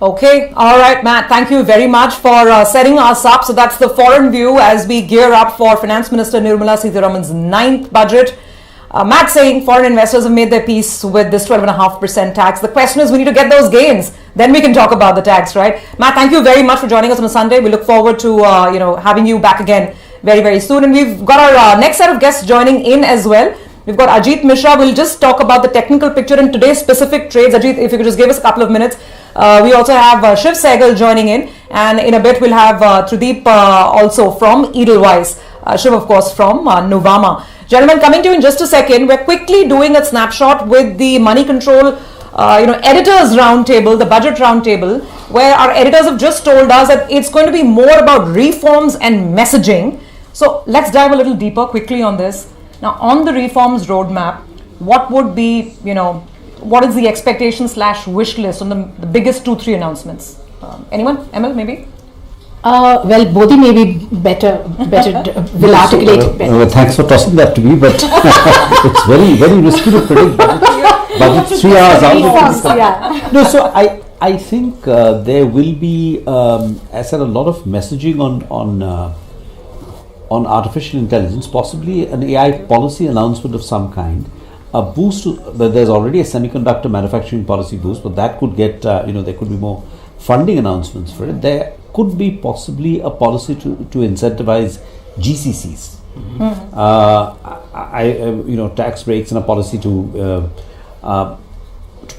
Okay, all right, Matt. Thank you very much for setting us up. So that's the foreign view as we gear up for Finance Minister Nirmala Sitharaman's 9th budget. Matt saying foreign investors have made their peace with this 12.5% tax. The question is, we need to get those gains. Then we can talk about the tax, right? Matt, thank you very much for joining us on a Sunday. We look forward to having you back again very, very soon. And we've got our next set of guests joining in as well. We've got Ajit Mishra. We'll just talk about the technical picture in today's specific trades. Ajit, if you could just give us a couple of minutes. We also have Shiv Sehgal joining in. And in a bit, we'll have Trideep also from Edelweiss. Shiv, of course, from Nuvama. Gentlemen, coming to you in just a second. We're quickly doing a snapshot with the Moneycontrol editors roundtable, the budget roundtable, where our editors have just told us that it's going to be more about reforms and messaging. So let's dive a little deeper quickly on this. Now, on the reforms roadmap, what would be, what is the expectation / wish list on the biggest 2-3 announcements? Anyone? ML, maybe? Well, Bodhi may be better will articulate it better. Thanks for tossing that to me, but it's very, very risky to predict budget 3 hours out. Yeah. No, so I think there will be, I said, a lot of messaging on artificial intelligence, possibly an AI policy announcement of some kind, a boost to, there's already a semiconductor manufacturing policy boost, but that could get, there could be more funding announcements for it. There could be possibly a policy to incentivize GCCs. Mm-hmm. Tax breaks and a policy to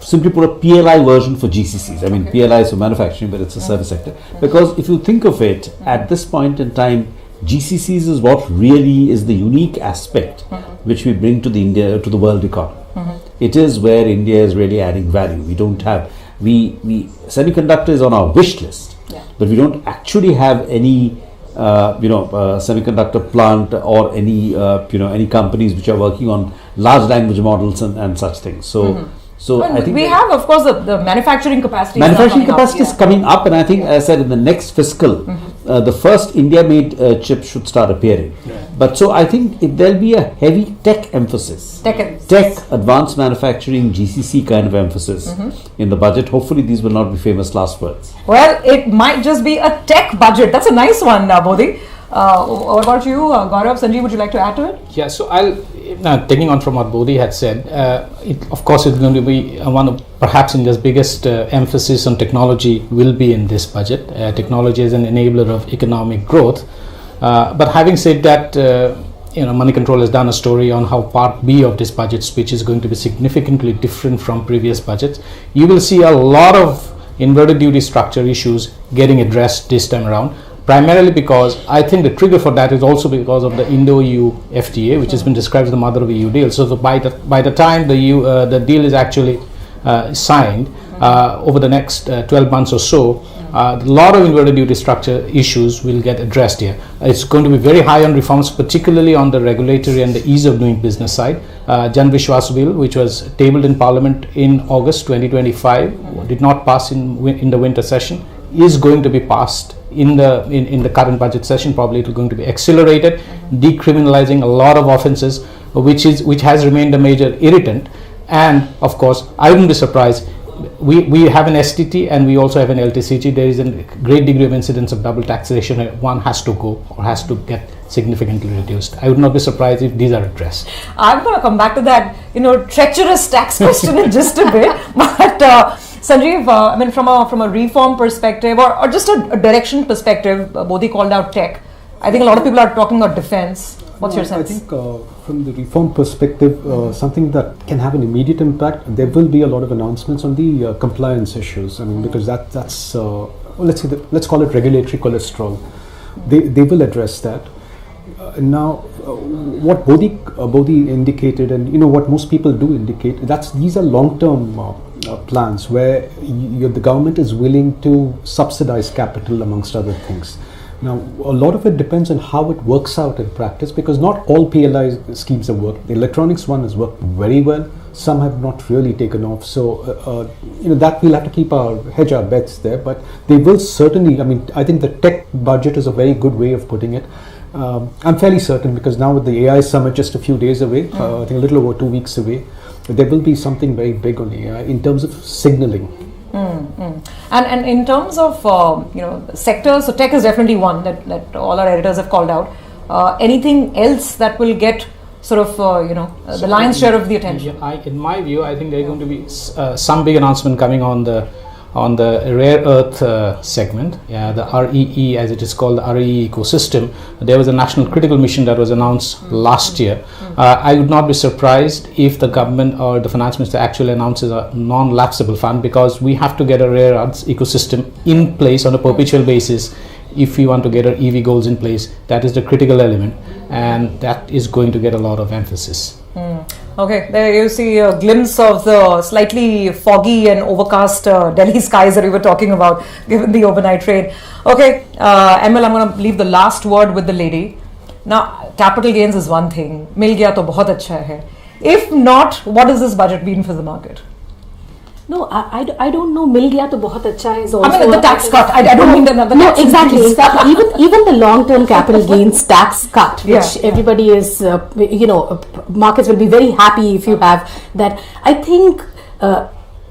simply put a PLI version for GCCs. I mean, PLI is for manufacturing, but it's a service sector. Because if you think of it, at this point in time, GCCs is what really is the unique aspect which we bring to the world economy. It is where India is really adding value. We don't have, semiconductor is on our wish list, but we don't actually have any semiconductor plant or any companies which are working on large language models and such things. So I think we have, of course, the manufacturing capacity. Manufacturing capacity is coming up, and I think, as I said, in the next fiscal, the first India-made chip should start appearing. But so I think there'll be a heavy tech emphasis, tech advanced manufacturing, GCC kind of emphasis in the budget. Hopefully, these will not be famous last words. Well, it might just be a tech budget. That's a nice one, Bodhi. What about you, Gaurav? Sanjeev, would you like to add to it? Yeah, so taking on from what Bodhi had said, of course it's going to be one of perhaps India's biggest emphasis on technology will be in this budget. Technology is an enabler of economic growth. But having said that, Moneycontrol has done a story on how Part B of this budget speech is going to be significantly different from previous budgets. You will see a lot of inverted duty structure issues getting addressed this time around. Primarily because I think the trigger for that is also because of the Indo-EU FTA, which has been described as the mother of EU deal. So by the time the deal is actually signed over the next 12 months or so, a lot of inverted duty structure issues will get addressed here. It's going to be very high on reforms, particularly on the regulatory and the ease of doing business side. Jan Vishwas bill, which was tabled in Parliament in August 2025, did not pass in the winter session, is going to be passed in the current budget session. Probably it is going to be accelerated, decriminalizing a lot of offences, which has remained a major irritant. And of course, I wouldn't be surprised. We have an STT and we also have an LTCG. There is a great degree of incidence of double taxation. One has to go or has to get significantly reduced. I would not be surprised if these are addressed. I'm going to come back to that, treacherous tax question in just a bit. But Sanjeev, from a reform perspective or just a direction perspective, Bodhi called out tech. I think a lot of people are talking about defense. What's your sense? I think from the reform perspective, something that can have an immediate impact, there will be a lot of announcements on the compliance issues. I mean, because that's let's call it regulatory cholesterol. They will address that. Now, what Bodhi indicated, and what most people do indicate, these are long-term plans where the government is willing to subsidize capital amongst other things. Now, a lot of it depends on how it works out in practice, because not all PLI schemes have worked. The electronics one has worked very well. Some have not really taken off. So, that we'll have to hedge our bets there. But they will certainly, I think the tech budget is a very good way of putting it. I'm fairly certain, because now with the AI summit just a few days away, I think a little over 2 weeks away, there will be something very big on AI in terms of signaling. And in terms of sectors, so tech is definitely one that all our editors have called out. Anything else that will get sort of the lion's share of the attention? In my view, I think there is going to be some big announcement coming on the rare earth segment, the REE, as it is called, the REE ecosystem. There was a national critical mission that was announced last year. I would not be surprised if the government or the finance minister actually announces a non-lapsable fund, because we have to get a rare earths ecosystem in place on a perpetual basis if we want to get our EV goals in place. That is the critical element, and that is going to get a lot of emphasis. Okay, there you see a glimpse of the slightly foggy and overcast Delhi skies that we were talking about, given the overnight rain. Okay, ML, I'm going to leave the last word with the lady. Now, capital gains is one thing. Mil gaya to bahut acha hai. If not, what has this budget been for the market? No, I don't know. Mil gaya to bahut acha is also. I mean, the tax cut. I don't mean the no, tax exactly. increase. Even the long-term capital gains tax cut, which everybody is, markets will be very happy if you have that. I think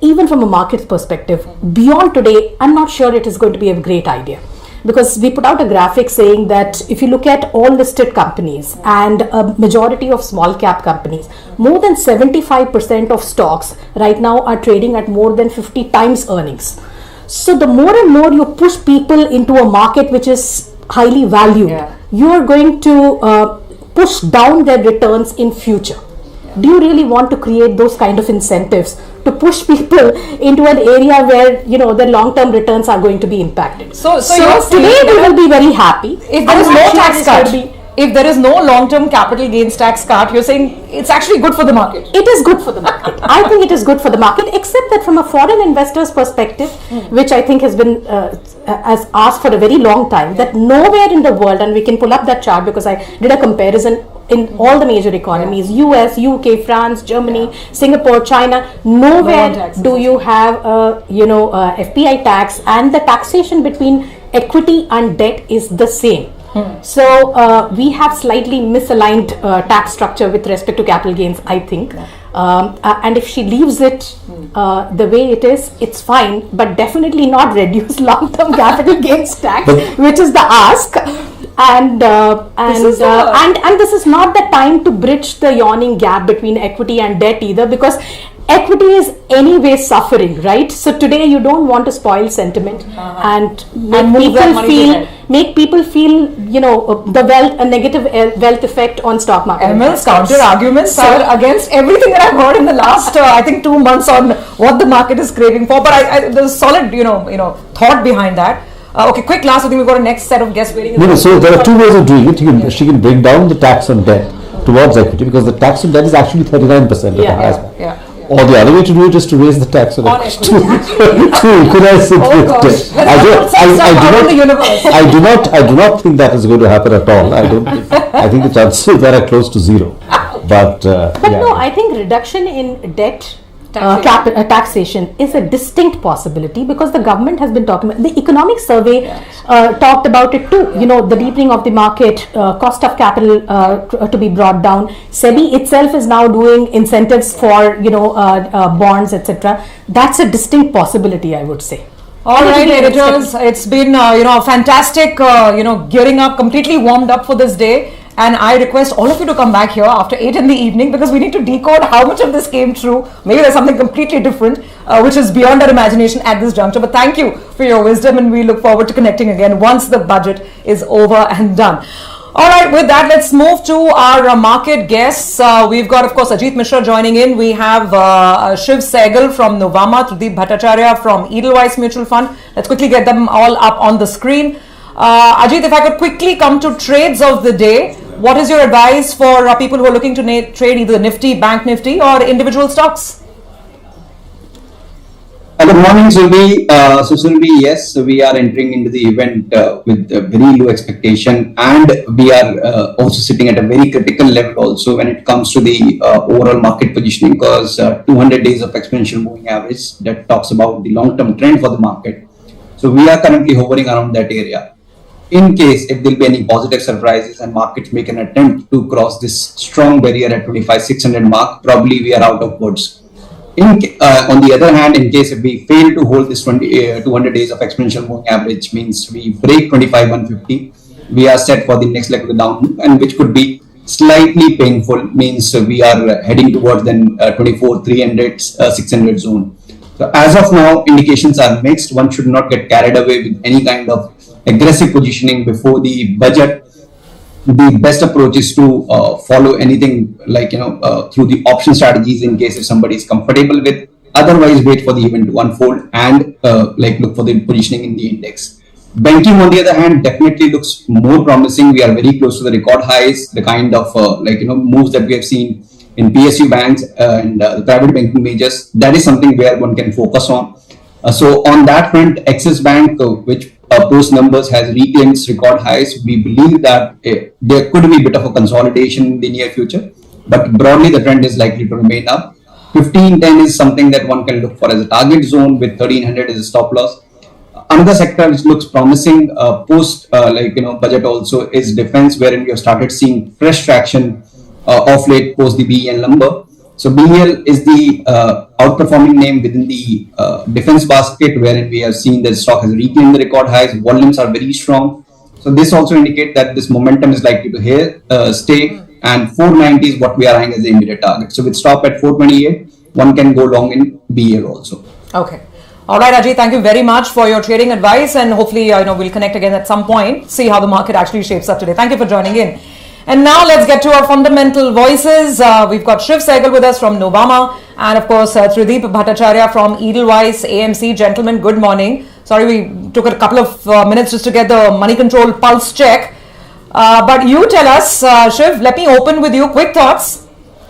even from a market perspective, beyond today, I'm not sure it is going to be a great idea. Because we put out a graphic saying that if you look at all listed companies and a majority of small cap companies, more than 75% of stocks right now are trading at more than 50 times earnings. So the more and more you push people into a market which is highly valued, you are going to push down their returns in future. Do you really want to create those kind of incentives to push people into an area where their long-term returns are going to be impacted? So today we will be very happy if there is no tax cut. If there is no long-term capital gains tax cut, you're saying it's actually good for the market. It is good for the market. I think it is good for the market, except that from a foreign investor's perspective, which I think has been as asked for a very long time, that nowhere in the world, and we can pull up that chart because I did a comparison in all the major economies, US, UK, France, Germany, Singapore, China, nowhere do you have a FPI tax, and the taxation between equity and debt is the same. So we have slightly misaligned tax structure with respect to capital gains, I think. And if she leaves it the way it is, it's fine, but definitely not reduce long-term capital gains tax, which is the ask. And this is not the time to bridge the yawning gap between equity and debt either, because equity is anyway suffering, right? So today you don't want to spoil sentiment and make people feel the wealth, a negative wealth effect on stock market. ML's counter arguments are against everything that I've heard in the last I think 2 months on what the market is craving for, but there's solid thought behind that. Okay, quick last. I think we've got a next set of guests waiting. So there are two ways of doing it. She can bring down the tax on debt towards equity, because the tax on debt is actually 39% of the highest. Or the other way to do it is to raise the tax on equity. To equalize it with debt. I do not think that is going to happen at all. I think the chances are close to zero. But no, I think reduction in debt taxation is a distinct possibility, because the government has been talking about, the economic survey talked about it too, the deepening of the market, cost of capital to be brought down. SEBI itself is now doing incentives for bonds, etc. That's a distinct possibility, I would say. All right, editors, it's been a fantastic gearing up, completely warmed up for this day. And I request all of you to come back here after 8 in the evening, because we need to decode how much of this came true. Maybe there's something completely different, which is beyond our imagination at this juncture. But thank you for your wisdom, and we look forward to connecting again once the budget is over and done. All right, with that, let's move to our market guests. We've got, of course, Ajit Mishra joining in. We have Shiv Sehgal from Nuvama, Tradip Bhattacharya from Edelweiss Mutual Fund. Let's quickly get them all up on the screen. Ajit, if I could quickly come to trades of the day. What is your advice for people who are looking to trade either Nifty, Bank Nifty, or individual stocks? Good morning, Sulbi. Sulbi, yes, we are entering into the event with a very low expectation, and we are also sitting at a very critical level also when it comes to the overall market positioning, because 200 days of exponential moving average that talks about the long-term trend for the market. So we are currently hovering around that area. In case if there will be any positive surprises and markets make an attempt to cross this strong barrier at 25,600 mark, probably we are out of woods. On the other hand, in case if we fail to hold this 200 days of exponential moving average, means we break 25,150, we are set for the next leg of the down move, and which could be slightly painful, means we are heading towards then 24,300, 600 zone. So as of now, indications are mixed. One should not get carried away with any kind of aggressive positioning before the budget. The best approach is to follow anything like through the option strategies in case if somebody is comfortable with. Otherwise, wait for the event to unfold and look for the positioning in the index. Banking, on the other hand, definitely looks more promising. We are very close to the record highs. The kind of moves that we have seen in PSU banks and the private banking majors, that is something where one can focus on. So on that front, Axis Bank, which post numbers has reclaimed its record highs, we believe that there could be a bit of a consolidation in the near future, but broadly the trend is likely to remain up. 1510 is something that one can look for as a target zone, with 1300 as a stop loss. Another sector which looks promising post budget also is defense, wherein we have started seeing fresh traction of late post the BEL number. So BEL is the outperforming name within the defense basket, wherein we have seen that stock has reclaimed the record highs. Volumes are very strong. So this also indicates that this momentum is likely to stay, and 490 is what we are eyeing as the immediate target. So with stop at 428, one can go long in BEL also. Okay. All right, Ajay, thank you very much for your trading advice, and hopefully, we'll connect again at some point, see how the market actually shapes up today. Thank you for joining in. And now let's get to our fundamental voices. We've got Shiv Sehgal with us from Nuvama, and of course, Trideep Bhattacharya from Edelweiss AMC. Gentlemen, good morning. Sorry, we took a couple of minutes just to get the Moneycontrol pulse check. But you tell us, Shiv, let me open with you. Quick thoughts.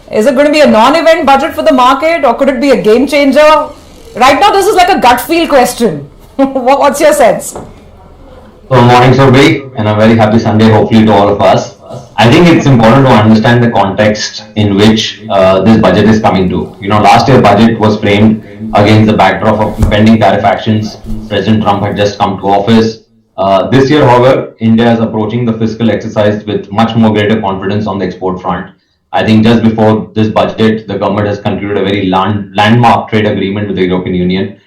Is it going to be a non-event budget for the market, or could it be a game changer? Right now, this is like a gut feel question. What's your sense? Good morning, Surabhi, and a very happy Sunday, hopefully, to all of us. I think it's important to understand the context in which this budget is coming to. Last year's budget was framed against the backdrop of impending tariff actions. President Trump had just come to office. This year, however, India is approaching the fiscal exercise with much more greater confidence on the export front. I think just before this budget, the government has concluded a very landmark trade agreement with the European Union.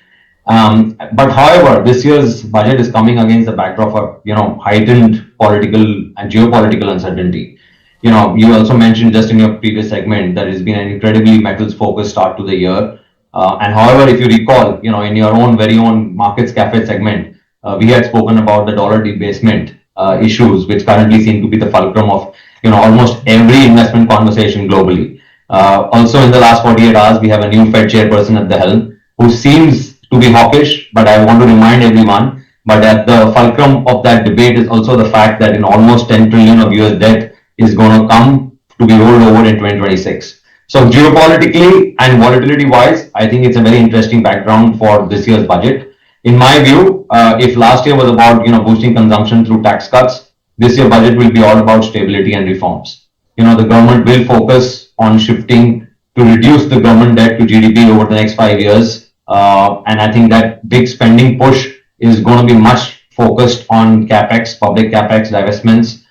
But however, this year's budget is coming against the backdrop of heightened political and geopolitical uncertainty. You also mentioned just in your previous segment that it's been an incredibly metals-focused start to the year. And however, if you recall, in your very own Markets Cafe segment, we had spoken about the dollar debasement issues, which currently seem to be the fulcrum of almost every investment conversation globally. Also, in the last 48 hours, we have a new Fed chairperson at the helm who seems to be hawkish, but I want to remind everyone, but at the fulcrum of that debate is also the fact that almost 10 trillion of US debt is going to come to be rolled over in 2026. So geopolitically and volatility wise, I think it's a very interesting background for this year's budget. In my view, if last year was about boosting consumption through tax cuts, this year budget will be all about stability and reforms. The government will focus on shifting to reduce the government debt to GDP over the next 5 years. And I think that big spending push is going to be much focused on capex, public capex, divestments,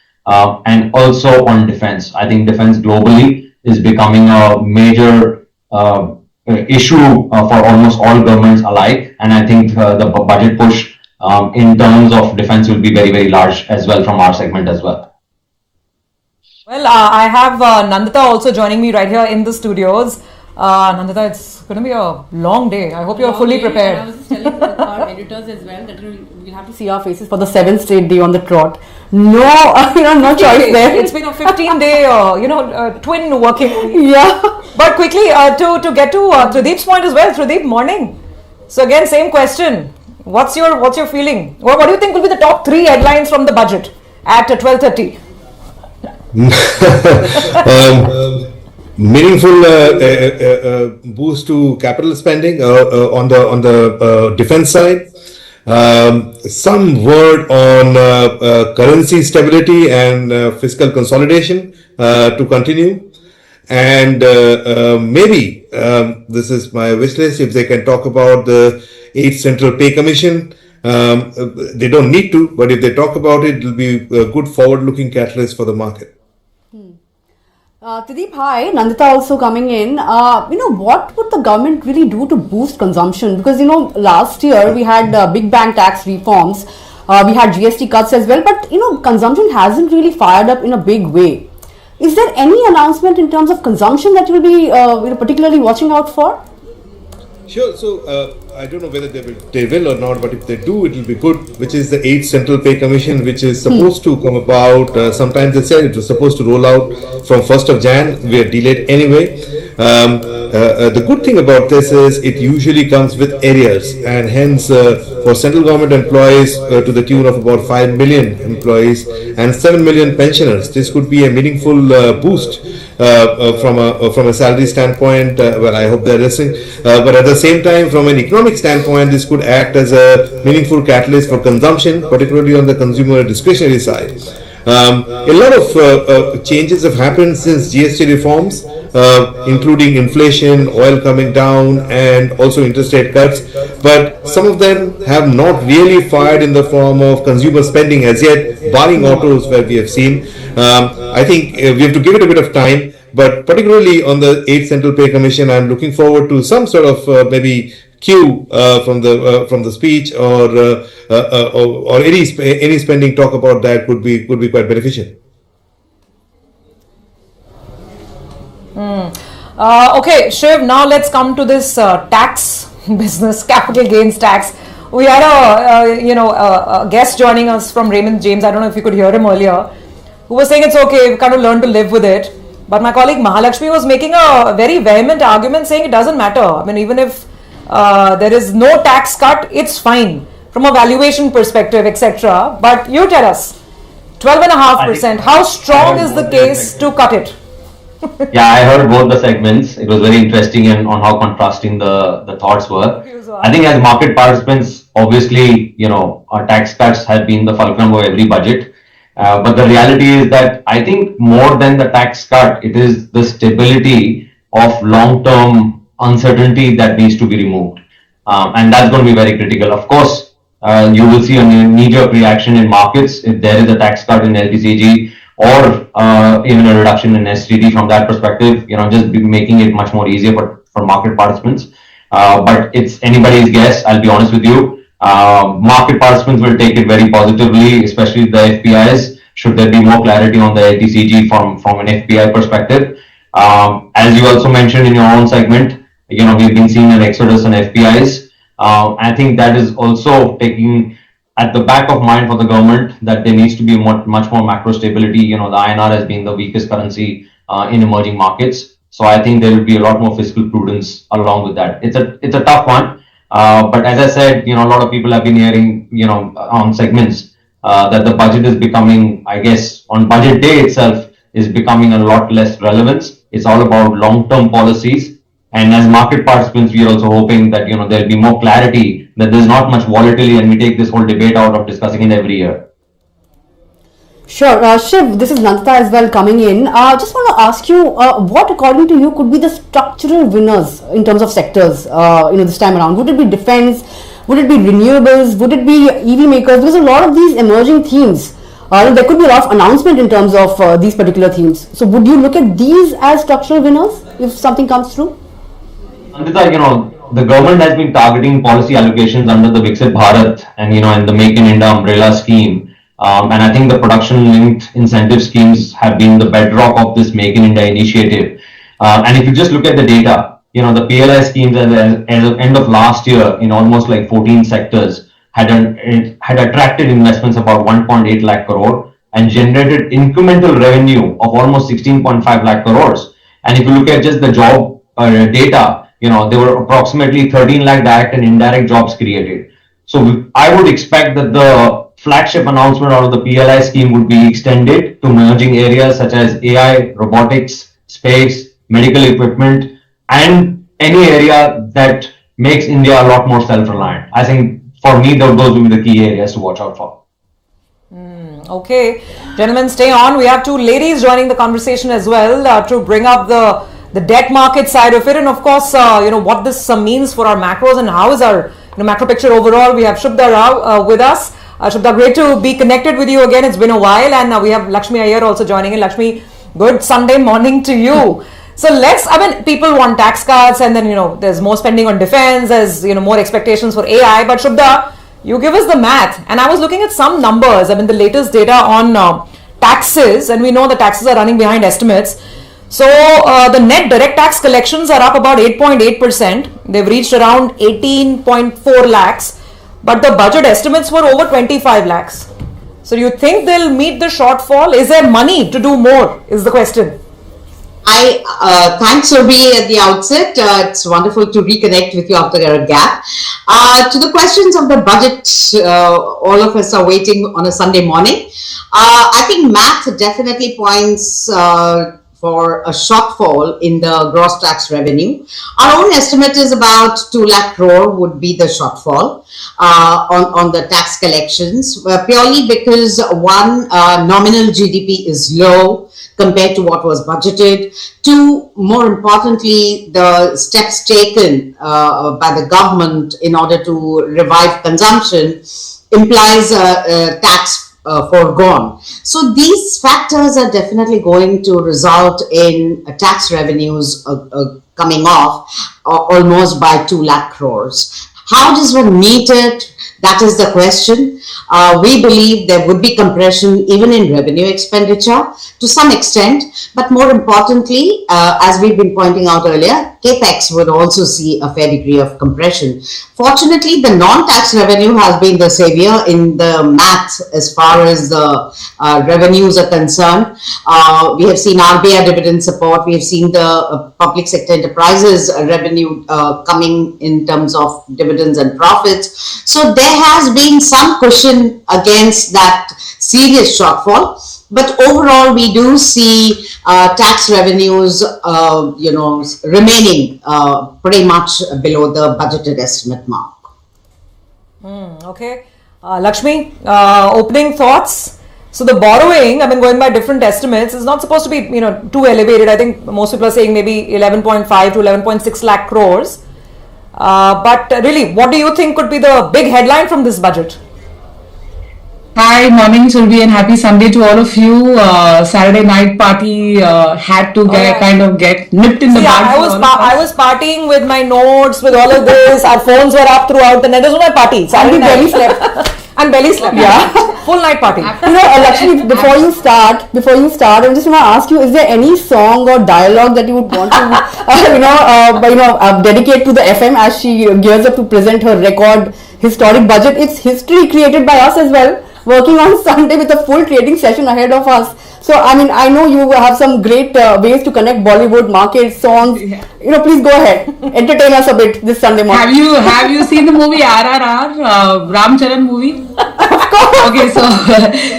and also on defense. I think defense globally is becoming a major issue for almost all governments alike. And I think the budget push in terms of defense will be very, very large as well from our segment as well. Well, I have Nandita also joining me right here in the studios. Nandita, it's going to be a long day. I hope you're fully prepared. I was just telling our editors as well that we'll have to see our faces for the 7th straight day on the trot. No, no choice there. It's been a 15-day, twin working. Yeah. But quickly, to get to Trideep's point as well. Trideep, morning. So again, same question. What's your feeling? What do you think will be the top 3 headlines from the budget at 12:30? Meaningful boost to capital spending on the defense side. Some word on currency stability and fiscal consolidation to continue. And maybe this is my wish list, if they can talk about the 8th Central Pay Commission. They don't need to, but if they talk about it, it will be a good forward-looking catalyst for the market. Pradeep, hi. Nandita also coming in. What would the government really do to boost consumption? Because, last year we had big bang tax reforms. We had GST cuts as well. But, consumption hasn't really fired up in a big way. Is there any announcement in terms of consumption that you will be particularly watching out for? Sure. So I don't know whether they will or not, but if they do, it will be good. Which is the 8th Central Pay Commission, which is supposed to come about. Sometimes they said it was supposed to roll out from 1st of Jan. We are delayed anyway. The good thing about this is it usually comes with arrears, and hence for central government employees to the tune of about 5 million employees and 7 million pensioners, this could be a meaningful boost from a salary standpoint. Well, I hope they're listening. But at the same time, from an economic standpoint, this could act as a meaningful catalyst for consumption, particularly on the consumer discretionary side. A lot of changes have happened since GST reforms, including inflation, oil coming down, and also interest rate cuts. But some of them have not really fired in the form of consumer spending as yet, barring autos, where we have seen. I think we have to give it a bit of time. But particularly on the 8th Central Pay Commission, I'm looking forward to some sort of maybe cue from the speech or any spending talk about that could be quite beneficial. Okay, Shiv, now let's come to this tax business, capital gains tax. We had a guest joining us from Raymond James. I don't know if you could hear him earlier, who was saying it's okay, we kind of learn to live with it. But my colleague Mahalakshmi was making a very vehement argument saying it doesn't matter. I mean, even if there is no tax cut, it's fine from a valuation perspective, etc. But you tell us, 12.5%, how strong is the case to cut it? Yeah, I heard both the segments. It was very interesting on how contrasting the thoughts were. I think as market participants, obviously, our tax cuts have been the fulcrum of every budget. But the reality is that I think more than the tax cut, it is the stability of long-term uncertainty that needs to be removed. And that's going to be very critical. Of course, you will see a knee-jerk reaction in markets if there is a tax cut in LTCG or even a reduction in STT from that perspective, just making it much more easier for market participants. But it's anybody's guess, I'll be honest with you. Market participants will take it very positively, especially the FPIs, should there be more clarity on the LTCG from an FPI perspective. As you also mentioned in your own segment, we've been seeing an exodus in FPIs. I think that is also taking at the back of mind for the government that there needs to be much more macro stability. The INR has been the weakest currency in emerging markets. So I think there will be a lot more fiscal prudence along with that. It's a tough one. But as I said, a lot of people have been hearing, on segments that the budget is becoming, I guess, on budget day itself is becoming a lot less relevance. It's all about long-term policies. And as market participants, we are also hoping that, there'll be more clarity, that there's not much volatility, and we take this whole debate out of discussing it every year. Sure. Shiv, this is Nandita as well coming in. Just want to ask you, what according to you could be the structural winners in terms of sectors, this time around? Would it be defense? Would it be renewables? Would it be EV makers? Because a lot of these emerging themes, there could be a lot of announcement in terms of these particular themes. So would you look at these as structural winners if something comes through? Nandita, the government has been targeting policy allocations under the Viksit Bharat and, and the Make in India umbrella scheme. And I think the production-linked incentive schemes have been the bedrock of this Make in India initiative. And if you just look at the data, the PLI schemes at the end of last year in almost like 14 sectors had attracted investments about 1.8 lakh crore and generated incremental revenue of almost 16.5 lakh crores. And if you look at just the job data, there were approximately 13 lakh direct and indirect jobs created. So I would expect that the flagship announcement out of the PLI scheme would be extended to emerging areas such as AI, robotics, space, medical equipment, and any area that makes India a lot more self-reliant. I think for me, those will be the key areas to watch out for. Okay, gentlemen, stay on. We have two ladies joining the conversation as well to bring up the debt market side of it, and of course, what this means for our macros and how is our macro picture overall. We have Shubda Rao with us. Shubda, great to be connected with you again. It's been a while, and we have Lakshmi Iyer also joining in. Lakshmi, Good Sunday morning to you. So people want tax cuts, and then, there's more spending on defense, there's, more expectations for AI. But Shubhda, you give us the math. And I was looking at some numbers, the latest data on taxes, and we know the taxes are running behind estimates. So the net direct tax collections are up about 8.8%. They've reached around 18.4 lakhs, but the budget estimates were over 25 lakhs. So do you think they'll meet the shortfall? Is there money to do more, is the question. Thanks, Surbi, at the outset. It's wonderful to reconnect with you after a gap. To the questions of the budget, all of us are waiting on a Sunday morning. I think math definitely points for a shortfall in the gross tax revenue. Our own estimate is about 2 lakh crore would be the shortfall on the tax collections, purely because one, nominal GDP is low compared to what was budgeted. Two, more importantly, the steps taken by the government in order to revive consumption implies a tax foregone. So these factors are definitely going to result in tax revenues coming off almost by 2 lakh crores. How does one meet it? That is the question. We believe there would be compression even in revenue expenditure to some extent, but more importantly, as we've been pointing out earlier, CAPEX would also see a fair degree of compression. Fortunately, the non-tax revenue has been the savior in the math as far as the revenues are concerned. We have seen RBI dividend support. We have seen the public sector enterprises revenue coming in terms of dividends and profits. So there has been some cushion against that serious shortfall. But overall, we do see tax revenues, remaining pretty much below the budgeted estimate mark. Okay. Lakshmi, opening thoughts? So the borrowing, going by different estimates, is not supposed to be, too elevated. I think most people are saying maybe 11.5 to 11.6 lakh crores. But really, what do you think could be the big headline from this budget? Hi, morning Surbi, and happy Sunday to all of you. Saturday night party had to get nipped in the bud. I was partying with my notes, with all of this. Our phones were up throughout the night. This was my party. And we barely slept. And barely slept. Yeah. Full night party. Lakshmi, before you start, I just want to ask you: is there any song or dialogue that you would want to, dedicate to the FM as she gears up to present her record historic budget? It's history created by us as well. Working on Sunday with a full trading session ahead of us. So, I know you have some great ways to connect Bollywood, markets, songs. Yeah. Please go ahead. Entertain us a bit this Sunday morning. Have you seen the movie RRR, Ram Charan movie? Of course. Okay,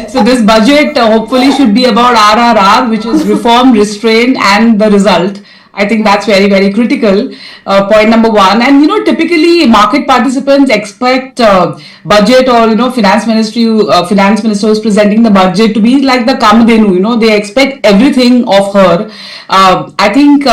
so this budget hopefully should be about RRR, which is reform, restraint, and the result. I think that's very, very critical. Point number one. And, typically market participants expect budget or, finance minister is presenting the budget to be like the Kamadhenu, they expect everything of her. I think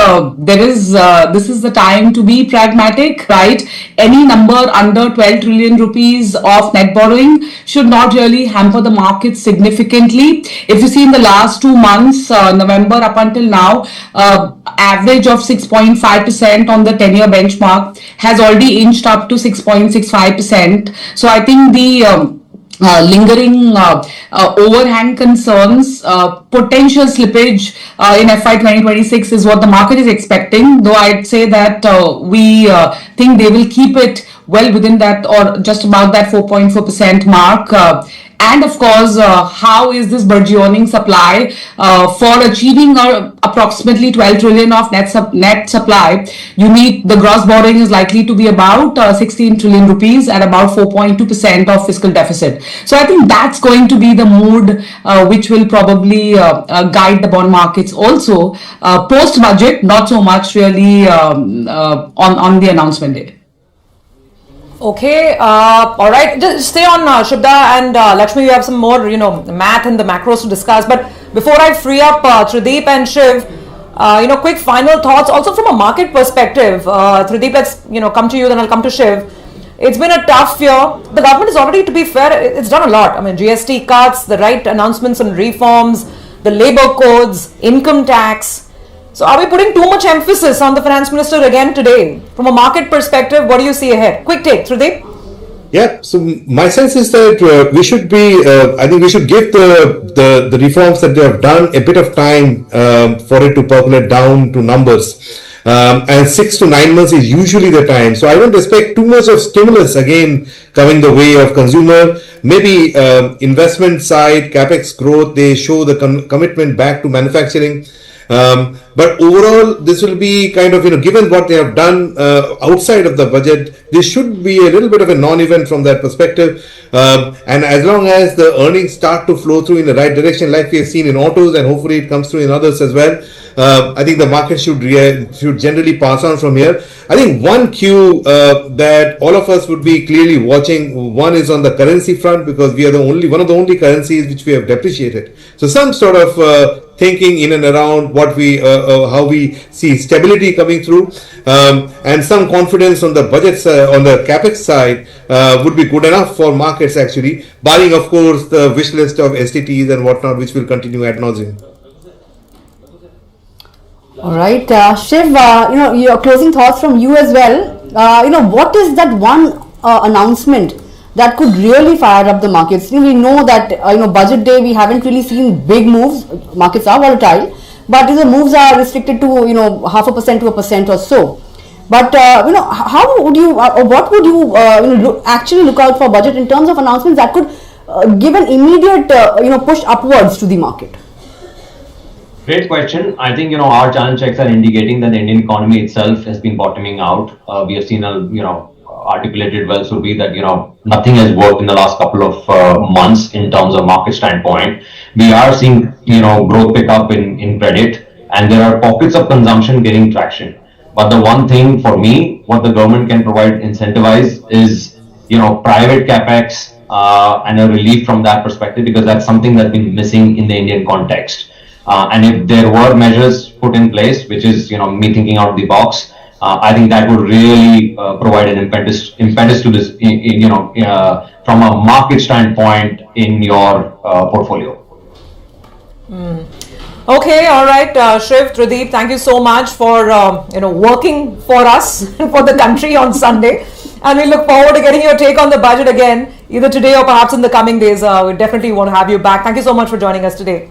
this is the time to be pragmatic, right? Any number under 12 trillion rupees of net borrowing should not really hamper the market significantly. If you see in the last 2 months, November up until now, average of 6.5% on the 10-year benchmark has already inched up to 6.65%. So I think the lingering overhang concerns, potential slippage in FY 2026 is what the market is expecting, though I'd say that we think they will keep it well within that or just about that 4.4% mark. And of course, how is this burgeoning supply for achieving approximately 12 trillion of net supply? You need the gross borrowing is likely to be about 16 trillion rupees at about 4.2% of fiscal deficit. So I think that's going to be the mood which will probably guide the bond markets also. Post budget, not so much really on the announcement day. Okay, all right. Just stay on Shubhda and Lakshmi. We have some more, math and the macros to discuss. But before I free up Trideep and Shiv, quick final thoughts. Also from a market perspective, Trideep, let's come to you. Then I'll come to Shiv. It's been a tough year. The government is already, to be fair, it's done a lot. GST cuts, the right announcements on reforms, the labor codes, income tax. So are we putting too much emphasis on the finance minister again today? From a market perspective, what do you see ahead? Quick take, Trudip. Yeah, so my sense is that we should be, I think we should give the reforms that they have done a bit of time for it to percolate down to numbers. And 6 to 9 months is usually the time. So I don't expect too much of stimulus again coming the way of consumer. Maybe investment side, capex growth, they show the commitment back to manufacturing. But overall, this will be kind of, given what they have done outside of the budget, this should be a little bit of a non-event from that perspective. And as long as the earnings start to flow through in the right direction, like we have seen in autos, and hopefully it comes through in others as well, I think the market should generally pass on from here. I think one cue that all of us would be clearly watching, one is on the currency front, because we are one of the only currencies which we have depreciated. So some sort of thinking in and around how we see stability coming through, and some confidence on the budgets, on the capex side, would be good enough for markets actually, barring of course the wish list of STTs and whatnot, which will continue ad nauseum. All right, Shiv, your closing thoughts from you as well. What is that one announcement that could really fire up the markets? We know that budget day we haven't really seen big moves. Markets are volatile, but the moves are restricted to 0.5% to 1% or so. But how would you, what would you actually look out for budget in terms of announcements that could give an immediate push upwards to the market? Great question. I think our channel checks are indicating that the Indian economy itself has been bottoming out. We have seen articulated well, Surbi, that nothing has worked in the last couple of months in terms of market standpoint. We are seeing growth pick up in credit, and there are pockets of consumption getting traction. But the one thing for me, what the government can provide, incentivize, is private capex and a relief from that perspective, because that's something that's been missing in the Indian context. And if there were measures put in place, which is me thinking out of the box, I think that would really provide an impetus to this, from a market standpoint in your portfolio. Okay, all right, Shiv, Tradeep, thank you so much for working for us and for the country on Sunday, and we look forward to getting your take on the budget again, either today or perhaps in the coming days. We definitely want to have you back. Thank you so much for joining us today.